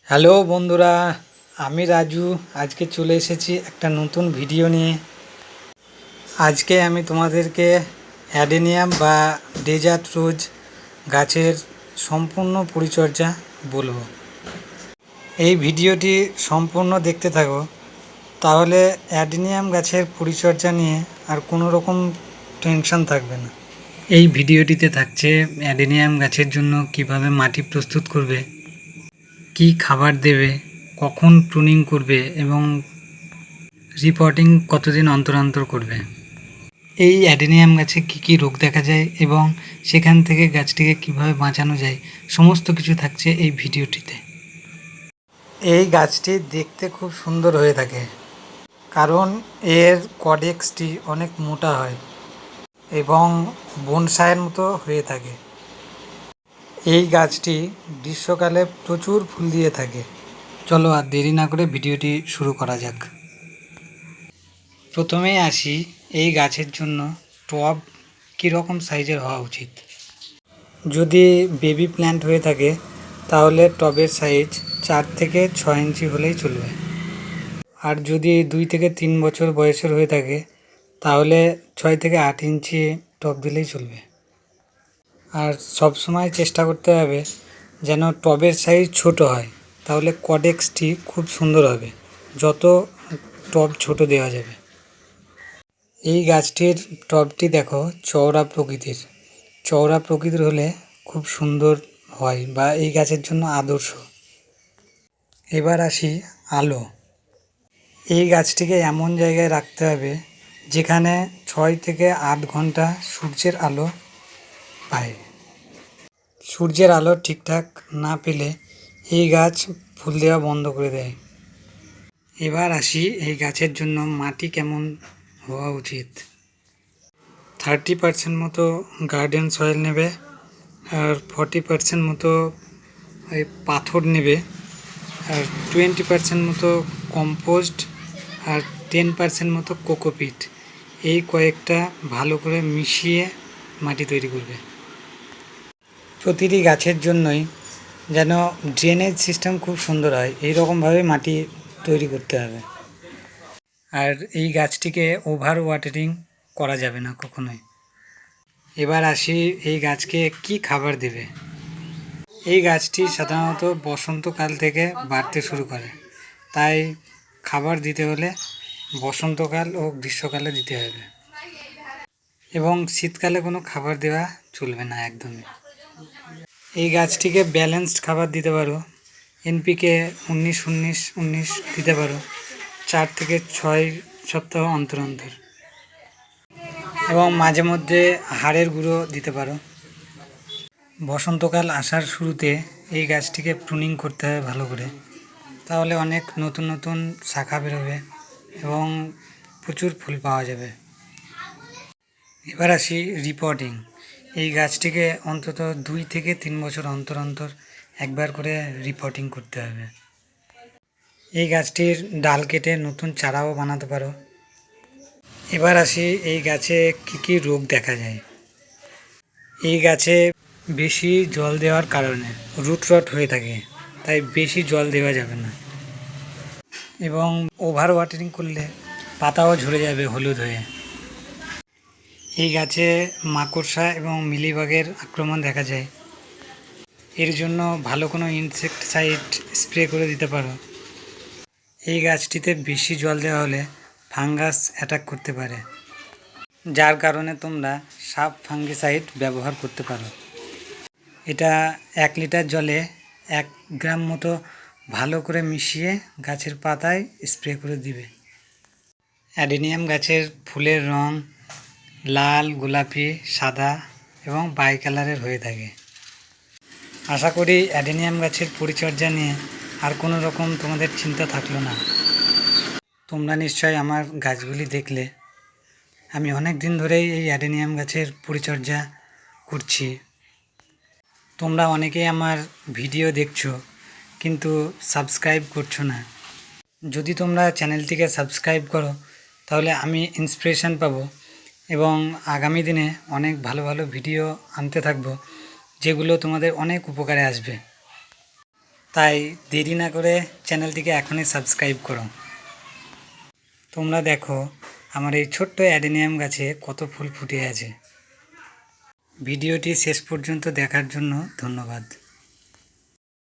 Hello বন্ধুরা, আমি রাজু। আজকে চলে এসেছি একটা নতুন ভিডিও নিয়ে। আজকে আমি তোমাদেরকে অ্যাডেনিয়াম বা ডেজার্ট রোজ গাছের সম্পূর্ণ পরিচর্যা বলবো। এই ভিডিওটি সম্পূর্ণ দেখতে থাকো, তাহলে অ্যাডেনিয়াম গাছের পরিচর্যা নিয়ে আর কোনো রকম টেনশন থাকবে না। এই ভিডিওটিতে থাকছে অ্যাডেনিয়াম গাছের জন্য কিভাবে মাটি প্রস্তুত করবে, কি খাবার দেবে, কখন প্রুনিং করবে এবং রিপোর্টিং কতদিন অন্তর অন্তর করবে, এই অ্যাডেনিয়াম গাছে কী কী রোগ দেখা যায় এবং সেখান থেকে গাছটিকে কিভাবে বাঁচানো যায়, সমস্ত কিছু থাকছে এই ভিডিওটিতে। এই গাছটি দেখতে খুব সুন্দর হয়ে থাকে, কারণ এর কডেক্সটি অনেক মোটা হয় এবং বনসাইয়ের মতো হয়ে থাকে। এই গাছটি গ্রীষ্মকালে প্রচুর ফুল দিয়ে থাকে। চলো আর দেরি না করে ভিডিওটি শুরু করা যাক। প্রথমেই আসি এই গাছের জন্য টব কীরকম সাইজের হওয়া উচিত। যদি বেবি প্ল্যান্ট হয়ে থাকে তাহলে টবের সাইজ 4 থেকে 6 ইঞ্চি হলেই চলবে। আর যদি 2 থেকে 3 বছর বয়সের হয়ে থাকে তাহলে 6 থেকে 8 ইঞ্চি টব দিলেই চলবে। আর সব সময় চেষ্টা করতে হবে যেন টবের সাইজ ছোট হয়, তাহলে কডেক্সটি খুব সুন্দর হবে যত টব ছোট দেওয়া যাবে। এই গাছটির টবটি দেখো চওড়া প্রকৃতির। চওড়া প্রকৃতির হলে খুব সুন্দর হয় বা এই গাছের জন্য আদর্শ। এবার আসি আলো। এই গাছটিকে এমন জায়গায় রাখতে হবে যেখানে 6 থেকে 8 ঘন্টা সূর্যের আলো পায়। সূর্যের আলো ঠিকঠাক না পেলে এই গাছ ফুল দেওয়া বন্ধ করে দেয়। এবার আসি এই গাছের জন্য মাটি কেমন হওয়া উচিত। 30% মতো গার্ডেন সয়েল নেবে, আর 40% মতো এই পাথর নেবে, আর 20% মতো কম্পোস্ট, আর 10% মতো কোকোপিট। এই কয়েকটা ভালো করে মিশিয়ে মাটি তৈরি করবে। প্রতিটি গাছের জন্যই যেন ড্রেনেজ সিস্টেম খুব সুন্দর হয়, এই রকমভাবে মাটি তৈরি করতে হবে। আর এই গাছটিকে ওভার ওয়াটারিং করা যাবে না কখনোই। এবার আসি এই গাছকে কি খাবার দেবে। এই গাছটি সাধারণত বসন্তকাল থেকে বাড়তে শুরু করে, তাই খাবার দিতে হলে বসন্তকাল ও গ্রীষ্মকালে দিতে হবে এবং শীতকালে কোনো খাবার দেওয়া চলবে না একদমই। এই গাছটিকে ব্যালেন্সড খাবার দিতে পারো। এনপিকে 19-19-19 দিতে পারো 4 থেকে 6 সপ্তাহ অন্তর অন্তর, এবং মাঝে মধ্যে হাড়ের গুঁড়ো দিতে পারো। বসন্তকাল আসার শুরুতে এই গাছটিকে প্রুনিং করতে হবে ভালো করে, তাহলে অনেক নতুন নতুন শাখা বেরোবে এবং প্রচুর ফুল পাওয়া যাবে। এবার আসি রিপোর্টিং। এই গাছটিকে অন্তত 2 থেকে 3 বছর অন্তর অন্তর একবার করে রিপোর্টিং করতে হবে। এই গাছটির ডাল কেটে নতুন চারাও বানাতে পারো। এবার আসি এই গাছে কী কী রোগ দেখা যায়। এই গাছে বেশি জল দেওয়ার কারণে রুট রট হয়ে থাকে, তাই বেশি জল দেওয়া যাবে না, এবং ওভার ওয়াটারিং করলে পাতাও ঝরে যাবে হলুদ হয়ে। এই গাছে মাকড়সা এবং মিলিবাগের আক্রমণ দেখা যায়, এর জন্য ভালো কোনো ইনসেক্টিসাইড স্প্রে করে দিতে পারো। এই গাছটিতে বেশি জল দেওয়া হলে ফাঙ্গাস অ্যাটাক করতে পারে, যার কারণে তোমরা সাব ফাঙ্গিসাইড ব্যবহার করতে পারো। এটা 1 লিটার জলে 1 গ্রাম মতো ভালো করে মিশিয়ে গাছের পাতায় স্প্রে করে দিবে। অ্যাডেনিয়াম গাছের ফুলের রং লাল, গোলাপি, সাদা এবং বাই কালারের হয়ে থাকে। আশা করি অ্যাডেনিয়াম গাছের পরিচর্যা নিয়ে আর কোনো রকম তোমাদের চিন্তা থাকলো না। তোমরা নিশ্চয়ই আমার গাছগুলি দেখলে। আমি অনেক দিন ধরেই এই অ্যাডেনিয়াম গাছের পরিচর্যা করছি। তোমরা অনেকেই আমার ভিডিও দেখছো কিন্তু সাবস্ক্রাইব করছো না। যদি তোমরা চ্যানেলটিকে সাবস্ক্রাইব করো তাহলে আমি ইন্সপিরেশান পাবো এবং আগামী দিনে অনেক ভালো ভালো ভিডিও আনতে থাকবো, যেগুলো তোমাদের অনেক উপকারে আসবে। তাই দেরি না করে চ্যানেলটিকে এখনই সাবস্ক্রাইব করো। তোমরা দেখো আমার এই ছোট্ট অ্যাডেনিয়াম গাছে কত ফুল ফুটে আছে। ভিডিওটি শেষ পর্যন্ত দেখার জন্য ধন্যবাদ।